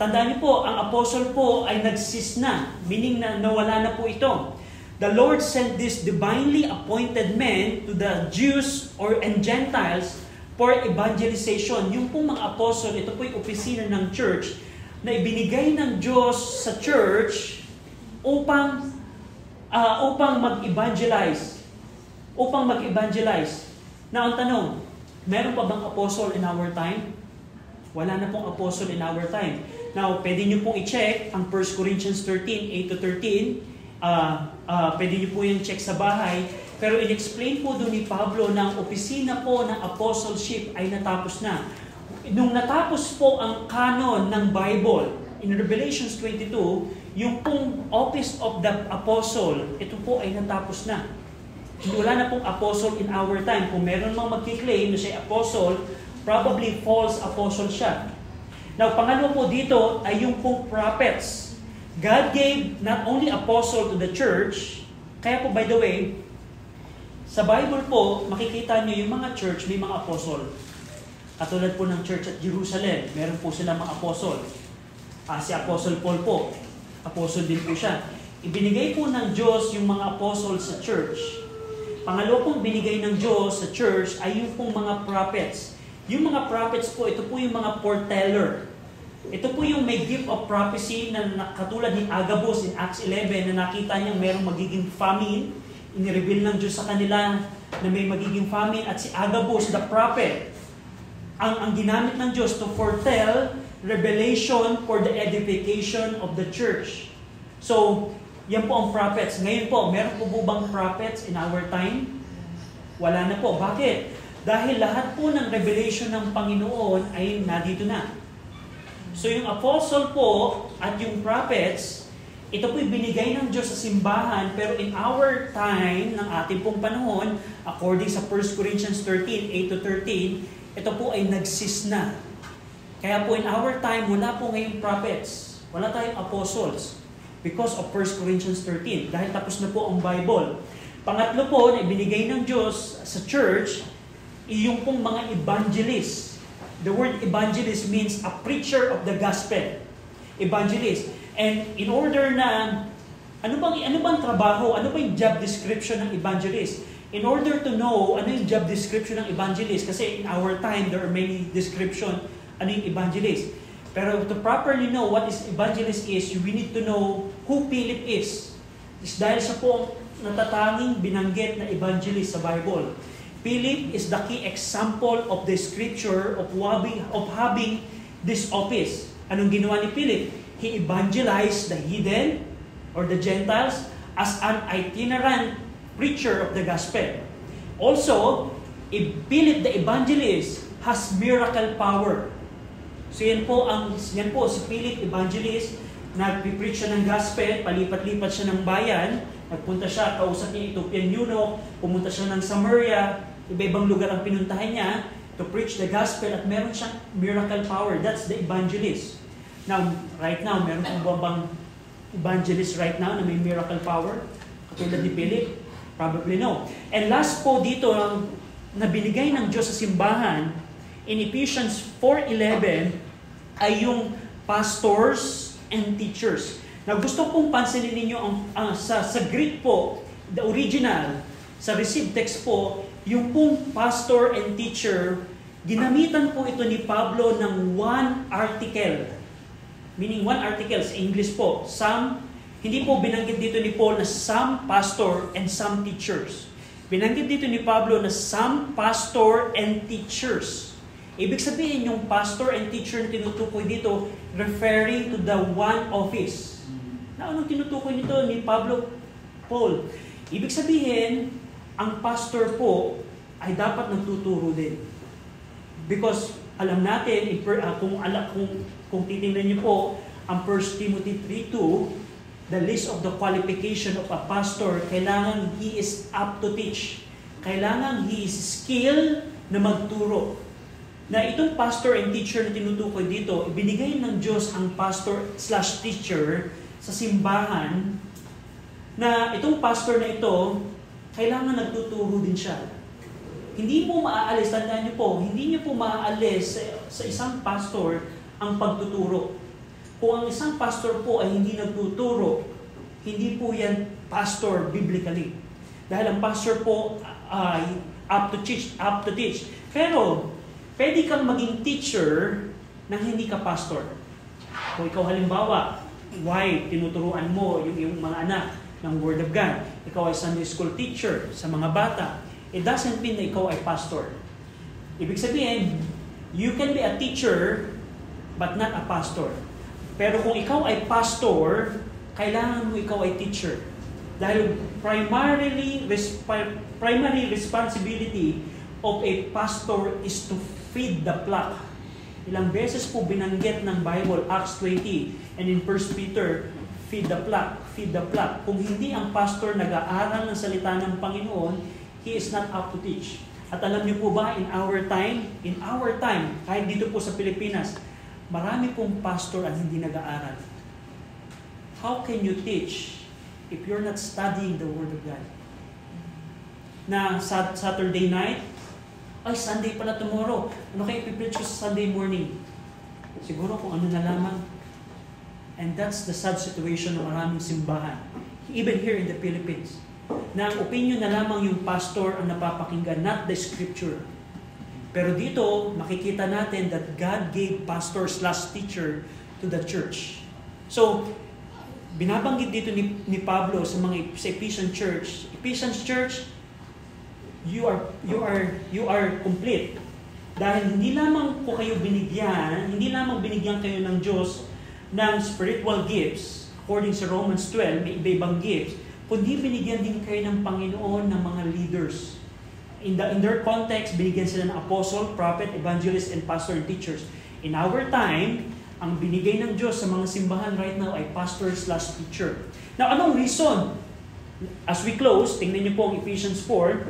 Speaker 1: Tandaan niyo po, ang apostle po ay nagsis na, meaning na nawala na po ito. The Lord sent this divinely appointed men to the Jews and Gentiles for evangelization. Yung pong mga apostle, ito po yung opisina ng church na ibinigay ng Diyos sa church upang mag-evangelize. Upang mag-evangelize. Now, ang tanong, meron pa bang apostle in our time? Wala na pong apostle in our time. Now, pwede nyo pong i-check ang 1 Corinthians 13, 8-13. Pwede nyo po yung check sa bahay. Pero in-explain po doon ni Pablo na ang opisina po ng apostleship ay natapos na. Nung natapos po ang canon ng Bible, in Revelations 22, yung pong office of the apostle, ito po ay natapos na. Wala na pong apostle in our time. Kung meron mang magkiklaim na siya apostle, probably false apostle siya. Now, pangalawa po dito ay yung pong prophets. God gave not only apostle to the church, kaya po by the way, sa Bible po, makikita niyo yung mga church, may mga apostle. Katulad po ng church at Jerusalem, meron po silang mga apostle. Si Apostle Paul po, apostle din po siya. Ibinigay po ng Diyos yung mga apostle sa church. Pangalawa pong binigay ng Diyos sa church ay yung pong mga prophets. Yung mga prophets po, ito po yung mga foreteller. Ito po yung may gift of prophecy na katulad ni Agabus in Acts 11 na nakita niyang merong magiging famine. Inireveal ng Diyos sa kanila na may magiging famine. At si Agabus, the prophet, ang ginamit ng Diyos to foretell revelation for the edification of the church. So, yan po ang prophets. Ngayon po, meron po bang prophets in our time? Wala na po. Bakit? Dahil lahat po ng revelation ng Panginoon ay nandito na. So yung apostle po at yung prophets, ito po'y binigay ng Diyos sa simbahan, pero in our time, ng ating pong panahon, according sa 1 Corinthians 13, 8-13, ito po ay nagsis na. Kaya po in our time, wala po ngayong prophets. Wala tayong apostles. Because of 1 Corinthians 13. Dahil tapos na po ang Bible. Pangatlo po, na ibinigay ng Diyos sa church, yung pong mga evangelists. The word evangelist means a preacher of the gospel. Evangelist. And in order na, ano bang trabaho, ano ba yung job description ng evangelist? In order to know ano yung job description ng evangelist, kasi in our time, there are many description, ano yung evangelist. Pero to properly know what is evangelist is, we need to know who Philip is. Is dahil sa po natatanging binanggit na evangelist sa Bible. Philip is the key example of the scripture of having this office. Anong ginawa ni Philip? He evangelized the heathen or the Gentiles as an itinerant preacher of the gospel. Also, Philip the evangelist has miracle power. So yan po si Philip evangelist, nagpi-preach siya ng gospel, palipat-lipat siya ng bayan, nagpunta siya, kausap niya Ethiopian eunuch, pumunta siya ng Samaria, iba-ibang lugar ang pinuntahan niya to preach the gospel at meron siyang miracle power. That's the evangelist. Now, right now, meron pong bang evangelist right now na may miracle power? Katulad ni Philip? Probably no. And last po dito, na binigay ng Diyos sa simbahan, in Ephesians 4:11, ay yung pastors and teachers. Now, gusto kong pansinin ninyo sa Greek po, the original, sa received text po, yung pong pastor and teacher, ginamitan po ito ni Pablo ng one article. Meaning one article sa English po. Hindi po binanggit dito ni Paul na some pastor and some teachers. Binanggit dito ni Pablo na some pastor and teachers. Ibig sabihin yung pastor and teacher na tinutukoy dito, referring to the one office. Na anong tinutukoy nito ni Paul? Ibig sabihin, ang pastor po ay dapat nagtuturo din. Because alam natin, kung titingnan niyo po, ang 1 Timothy 3:2, the list of the qualification of a pastor, kailangan he is up to teach. Kailangan he is skilled na magturo. Na itong pastor and teacher na tinutukoy dito, ibinigay ng Diyos ang pastor/teacher sa simbahan na itong pastor na ito, kailangan nagtuturo din siya. Hindi mo maaalis, tandaan niyo po, hindi niyo po maaalis sa isang pastor ang pagtuturo. Kung ang isang pastor po ay hindi nagtuturo, hindi po yan pastor biblically. Dahil ang pastor po ay up to teach. Pero, pwede kang maging teacher nang hindi ka pastor. Kung ikaw halimbawa, tinuturuan mo yung mga anak ng Word of God. Ikaw ay Sunday school teacher sa mga bata. It doesn't mean na ikaw ay pastor. Ibig sabihin, you can be a teacher but not a pastor. Pero kung ikaw ay pastor, kailangan mo ikaw ay teacher. Dahil primary responsibility of a pastor is to feed the flock. Ilang beses po binanggit ng Bible, Acts 20, and in 1 Peter, feed the flock. Kung hindi ang pastor nag-aaral ng salita ng Panginoon, he is not up to teach. At alam niyo po ba, in our time, kahit dito po sa Pilipinas, marami pong pastor ang hindi nag-aaral. How can you teach if you're not studying the Word of God? Na Saturday night, Sunday pala tomorrow. Ano kayo ipipreach ko sa Sunday morning? Siguro kung ano na lamang. And that's the sad situation ng maraming simbahan. Even here in the Philippines. Na ang opinion na lamang yung pastor ang napapakinggan, not the scripture. Pero dito, makikita natin that God gave pastor/teacher to the church. So, binabanggit dito ni Pablo sa Ephesian Church. Ephesians Church, you are complete. Dahil hindi lamang binigyan kayo ng Diyos ng spiritual gifts, according sa Romans 12, may iba-ibang gifts, kundi binigyan din kayo ng Panginoon ng mga leaders. In their context, binigyan sila ng apostle, prophet, evangelist, and pastor and teachers. In our time, ang binigay ng Diyos sa mga simbahan right now ay pastor/teacher. Now, anong reason? As we close, tingnan niyo po ang Ephesians 4,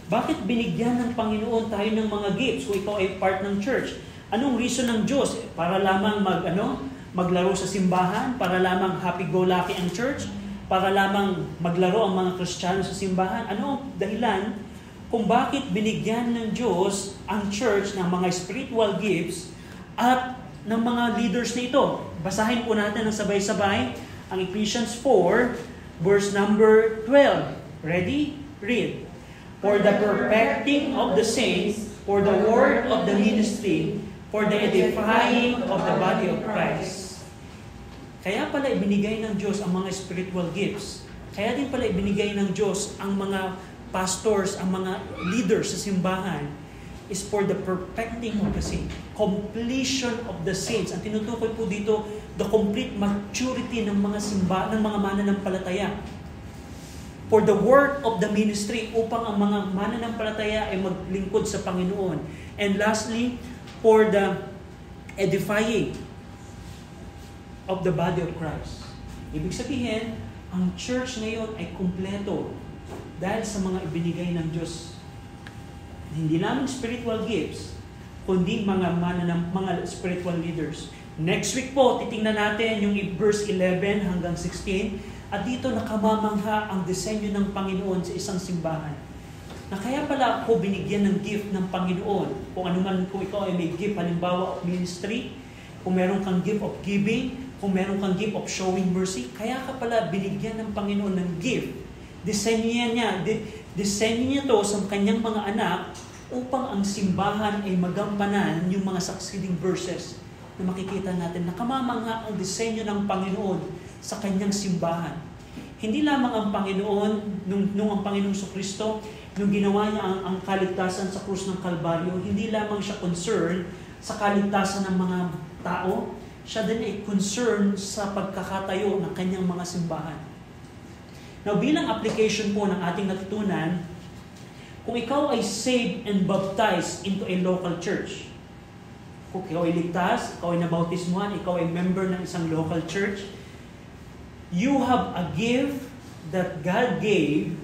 Speaker 1: bakit binigyan ng Panginoon tayo ng mga gifts kung ikaw ay part ng church? Anong reason ng Diyos? Para lamang maglaro sa simbahan? Para lamang happy-go-lucky ang church? Para lamang maglaro ang mga Kristiyano sa simbahan? Ano ang dahilan kung bakit binigyan ng Diyos ang church ng mga spiritual gifts at ng mga leaders nito? Basahin po natin ng sabay-sabay ang Ephesians 4, verse number 12. Ready? Read. For the perfecting of the saints, for the word of the ministry, for the edifying of the body of Christ. Kaya pala ibinigay ng Diyos ang mga spiritual gifts. Kaya din pala ibinigay ng Diyos ang mga pastors, ang mga leaders sa simbahan is for the perfecting of the saints. Completion of the saints. Ang tinutukoy po dito, the complete maturity ng mga ng mga mananampalataya. For the work of the ministry, upang ang mga mananampalataya ay maglingkod sa Panginoon. And lastly, for the edifying of the body of Christ. Ibig sabihin, ang church ngayon ay kumpleto dahil sa mga ibinigay ng Diyos. Hindi lamang spiritual gifts, kundi mga spiritual leaders. Next week po, titingnan natin yung verse 11 hanggang 16. At dito nakamamangha ang disenyo ng Panginoon sa isang simbahan. Na kaya pala ako binigyan ng gift ng Panginoon. Kung kung ikaw ay may gift, halimbawa of ministry, kung meron kang gift of giving, kung meron kang gift of showing mercy, kaya ka pala binigyan ng Panginoon ng gift. Disenyo niya to sa kanyang mga anak upang ang simbahan ay magampanan yung mga succeeding verses na makikita natin. Nakamamangha ang disenyo ng Panginoon sa kanyang simbahan. Hindi lamang ang Panginoon, nung ang Panginoong Kristo, nung ginawa niya ang kaligtasan sa krus ng Kalbaryo, hindi lamang siya concerned sa kaligtasan ng mga tao, siya din ay concerned sa pagkakatayo ng kanyang mga simbahan. Now, bilang application po ng ating natutunan, kung ikaw ay saved and baptized into a local church, kung ikaw ay ligtas, ikaw ay nabautismuhan, ikaw ay member ng isang local church, you have a gift that God gave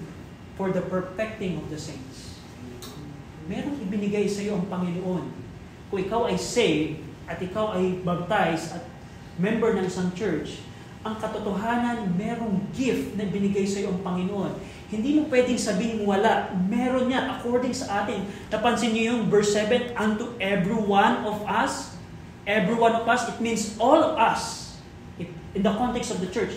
Speaker 1: for the perfecting of the saints. Merong ibinigay sa iyo ang Panginoon. Kung ikaw ay saved at ikaw ay baptized at member ng isang church, ang katotohanan, merong gift na binigay sa iyo ang Panginoon. Hindi mo pwedeng sabihin wala. Meron niya according sa atin. Napansin niyo yung verse 7, unto every one of us. Every one of us, it means all of us. In the context of the church.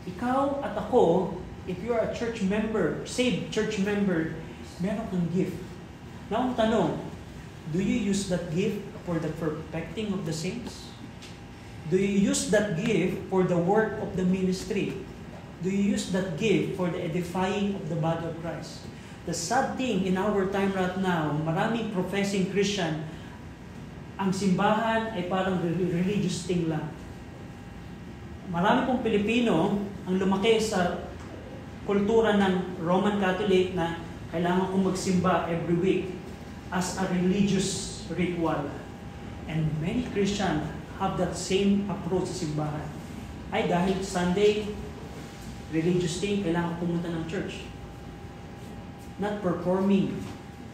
Speaker 1: Ikaw at ako, if you are a church member, saved church member, meron kang gift. Now, ang tanong, do you use that gift for the perfecting of the saints? Do you use that gift for the work of the ministry? Do you use that gift for the edifying of the body of Christ? The sad thing in our time right now, maraming professing Christian, ang simbahan ay parang religious thing lang. Marami pong Pilipino ang lumaki sa kultura ng Roman Catholic na kailangan kong magsimba every week as a religious ritual. And many Christians have that same approach sa simbahan. Ay, dahil Sunday, religious thing, kailangan pumunta ng church. Not performing.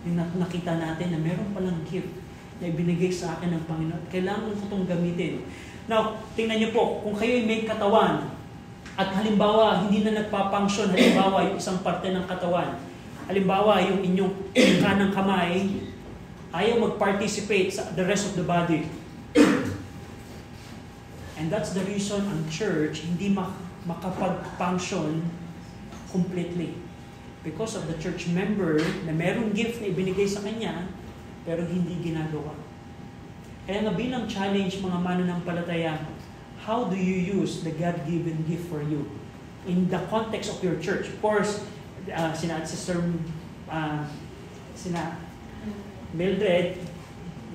Speaker 1: Yung nakita natin na meron palang gift na ibinigay sa akin ng Panginoon. Kailangan ko itong gamitin. Now, tingnan niyo po, kung kayo ay may katawan, at halimbawa, hindi na nagpapunction, halimbawa, yung isang parte ng katawan, halimbawa, yung inyong kanang kamay, ayaw mag-participate sa the rest of the body. And that's the reason ang church hindi makapag-function completely. Because of the church member na merong gift na ibinigay sa kanya, pero hindi ginagawa. Kaya nga bilang challenge mga mananampalataya, how do you use the God-given gift for you? In the context of your church. Of course, Sister Mildred,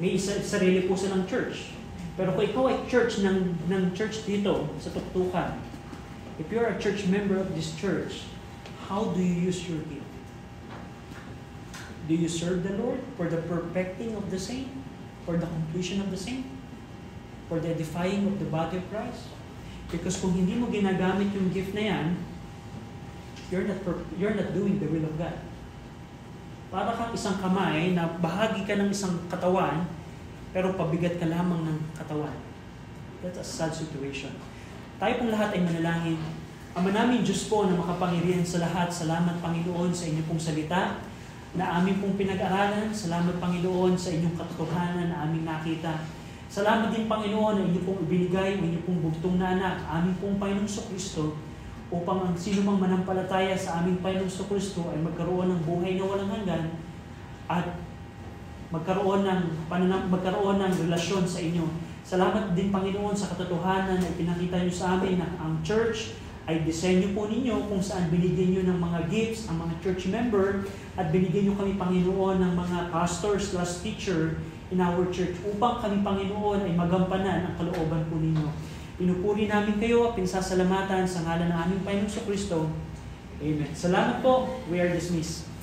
Speaker 1: may sarili po silang church. Pero kung ikaw ay church ng church dito sa Tuktukan, if you're a church member of this church, how do you use your gift? Do you serve the Lord for the perfecting of the saint? For the completion of the saint? For the edifying of the body of Christ? Because kung hindi mo ginagamit yung gift na yan, you're not doing the will of God. Para kang isang kamay na bahagi ka ng isang katawan, pero pabigat ka lamang ng katawan. That's a sad situation. Tayo pong lahat ay manalangin. Ama namin Diyos po na makapangyarihan sa lahat, salamat Panginoon sa inyong pong salita na aming pong pinag-aralan. Salamat Panginoon sa inyong katotohanan na aming nakita. Salamat din Panginoon na inyong pong ibinigay, inyong pong bugtong na anak, aming pong Panginoong Kristo, upang ang sino mang manampalataya sa aming Panginoong Kristo ay magkaroon ng buhay na walang hanggan at magkaroon ng relasyon sa inyo. Salamat din, Panginoon, sa katotohanan na ipinakita niyo sa amin na ang church ay disenyo po ninyo kung saan binigyan niyo ng mga gifts ang mga church member at binigyan niyo kami, Panginoon, ng mga pastors/teacher in our church upang kami, Panginoon, ay magampanan ang kalooban po ninyo. Pinupuri namin kayo at pinsasalamatan sa ngalan ng aming Panginoong Kristo. Amen. Salamat po. We are dismissed.